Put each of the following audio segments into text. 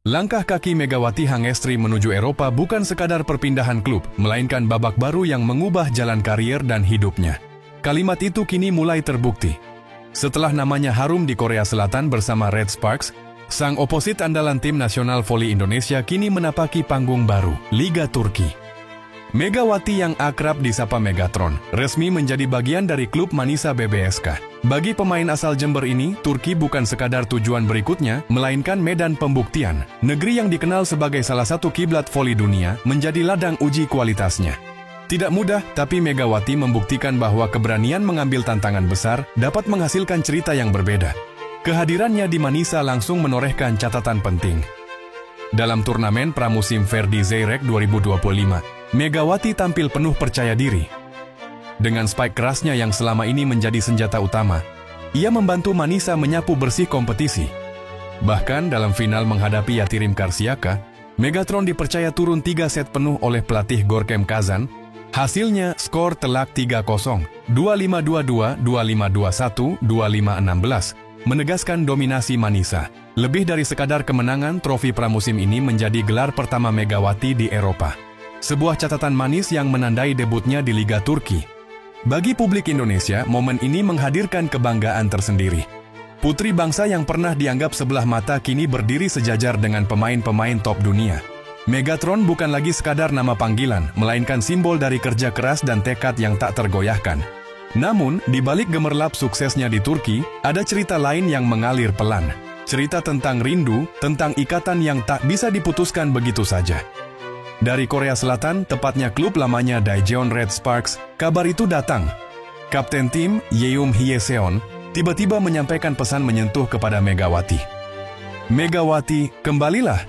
Langkah kaki Megawati Hangestri menuju Eropa bukan sekadar perpindahan klub, melainkan babak baru yang mengubah jalan karier dan hidupnya. Kalimat itu kini mulai terbukti. Setelah namanya harum di Korea Selatan bersama Red Sparks, sang oposit andalan tim nasional voli Indonesia kini menapaki panggung baru, Liga Turki. Megawati yang akrab disapa Megatron, resmi menjadi bagian dari klub Manisa BBSK. Bagi pemain asal Jember ini, Turki bukan sekadar tujuan berikutnya, melainkan medan pembuktian. Negeri yang dikenal sebagai salah satu kiblat voli dunia, menjadi ladang uji kualitasnya. Tidak mudah, tapi Megawati membuktikan bahwa keberanian mengambil tantangan besar dapat menghasilkan cerita yang berbeda. Kehadirannya di Manisa langsung menorehkan catatan penting. Dalam turnamen pramusim Verdi Zeyrek 2025, Megawati tampil penuh percaya diri. Dengan spike kerasnya yang selama ini menjadi senjata utama, ia membantu Manisa menyapu bersih kompetisi. Bahkan dalam final menghadapi Yatirim Karsiaka, Megatron dipercaya turun 3 set penuh oleh pelatih Gorkem Kazan. Hasilnya skor telak 3-0, 25-22, 25-21, 25-16, menegaskan dominasi Manisa. Lebih dari sekadar kemenangan, trofi pramusim ini menjadi gelar pertama Megawati di Eropa. Sebuah catatan manis yang menandai debutnya di Liga Turki. Bagi publik Indonesia, momen ini menghadirkan kebanggaan tersendiri. Putri bangsa yang pernah dianggap sebelah mata kini berdiri sejajar dengan pemain-pemain top dunia. Megatron bukan lagi sekadar nama panggilan, melainkan simbol dari kerja keras dan tekad yang tak tergoyahkan. Namun, di balik gemerlap suksesnya di Turki, ada cerita lain yang mengalir pelan. Cerita tentang rindu, tentang ikatan yang tak bisa diputuskan begitu saja. Dari Korea Selatan, tepatnya klub lamanya Daejeon Red Sparks, kabar itu datang. Kapten tim, Yeum Hyeseon, tiba-tiba menyampaikan pesan menyentuh kepada Megawati. Megawati, kembalilah.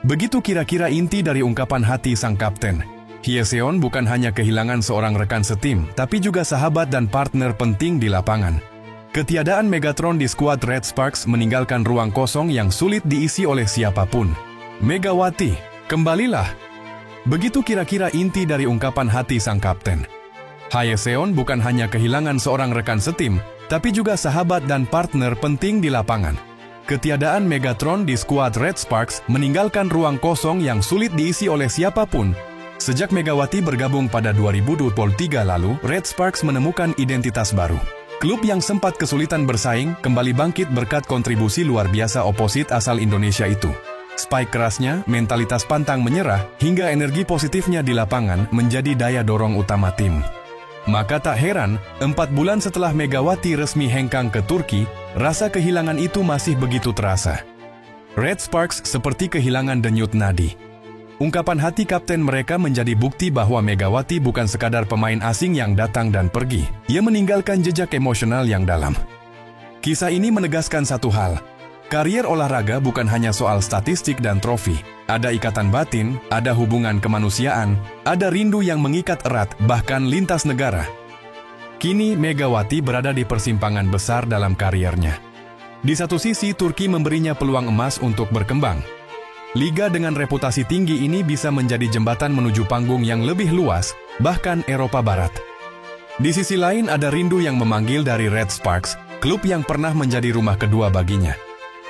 Begitu kira-kira inti dari ungkapan hati sang kapten. Hyeseon bukan hanya kehilangan seorang rekan setim, tapi juga sahabat dan partner penting di lapangan. Ketiadaan Megatron di skuad Red Sparks meninggalkan ruang kosong yang sulit diisi oleh siapapun. Megawati, kembalilah. Begitu kira-kira inti dari ungkapan hati sang kapten. Hyeseon bukan hanya kehilangan seorang rekan setim, tapi juga sahabat dan partner penting di lapangan. Ketiadaan Megatron di skuad Red Sparks meninggalkan ruang kosong yang sulit diisi oleh siapapun. Sejak Megawati bergabung pada 2023 lalu, Red Sparks menemukan identitas baru. Klub yang sempat kesulitan bersaing kembali bangkit berkat kontribusi luar biasa oposit asal Indonesia itu. Spike kerasnya, mentalitas pantang menyerah, hingga energi positifnya di lapangan menjadi daya dorong utama tim. Maka tak heran, 4 bulan setelah Megawati resmi hengkang ke Turki, rasa kehilangan itu masih begitu terasa. Red Sparks seperti kehilangan denyut nadi. Ungkapan hati kapten mereka menjadi bukti bahwa Megawati bukan sekadar pemain asing yang datang dan pergi. Ia meninggalkan jejak emosional yang dalam. Kisah ini menegaskan satu hal. Karier olahraga bukan hanya soal statistik dan trofi. Ada ikatan batin, ada hubungan kemanusiaan, ada rindu yang mengikat erat, bahkan lintas negara. Kini Megawati berada di persimpangan besar dalam kariernya. Di satu sisi, Turki memberinya peluang emas untuk berkembang. Liga dengan reputasi tinggi ini bisa menjadi jembatan menuju panggung yang lebih luas, bahkan Eropa Barat. Di sisi lain, ada rindu yang memanggil dari Red Sparks, klub yang pernah menjadi rumah kedua baginya.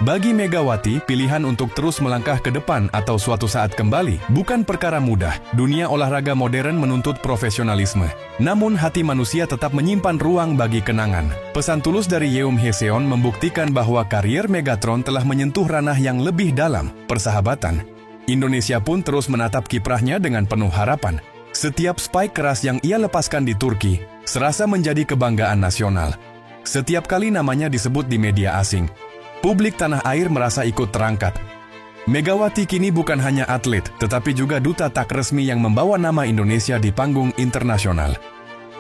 Bagi Megawati, pilihan untuk terus melangkah ke depan atau suatu saat kembali bukan perkara mudah. Dunia olahraga modern menuntut profesionalisme. Namun hati manusia tetap menyimpan ruang bagi kenangan. Pesan tulus dari Yeum Hyeseon membuktikan bahwa karier Megatron telah menyentuh ranah yang lebih dalam, persahabatan. Indonesia pun terus menatap kiprahnya dengan penuh harapan. Setiap spike keras yang ia lepaskan di Turki, serasa menjadi kebanggaan nasional. Setiap kali namanya disebut di media asing, publik tanah air merasa ikut terangkat. Megawati kini bukan hanya atlet, tetapi juga duta tak resmi yang membawa nama Indonesia di panggung internasional.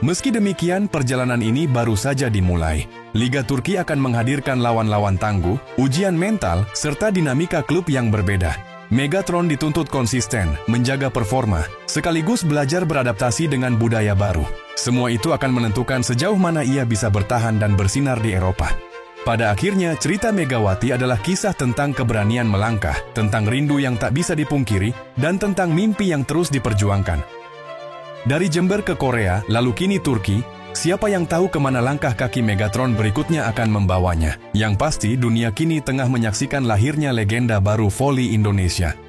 Meski demikian, perjalanan ini baru saja dimulai. Liga Turki akan menghadirkan lawan-lawan tangguh, ujian mental, serta dinamika klub yang berbeda. Megatron dituntut konsisten, menjaga performa, sekaligus belajar beradaptasi dengan budaya baru. Semua itu akan menentukan sejauh mana ia bisa bertahan dan bersinar di Eropa. Pada akhirnya, cerita Megawati adalah kisah tentang keberanian melangkah, tentang rindu yang tak bisa dipungkiri, dan tentang mimpi yang terus diperjuangkan. Dari Jember ke Korea, lalu kini Turki, Siapa yang tahu kemana langkah kaki Megatron berikutnya akan membawanya? Yang pasti, dunia kini tengah menyaksikan lahirnya legenda baru voli Indonesia.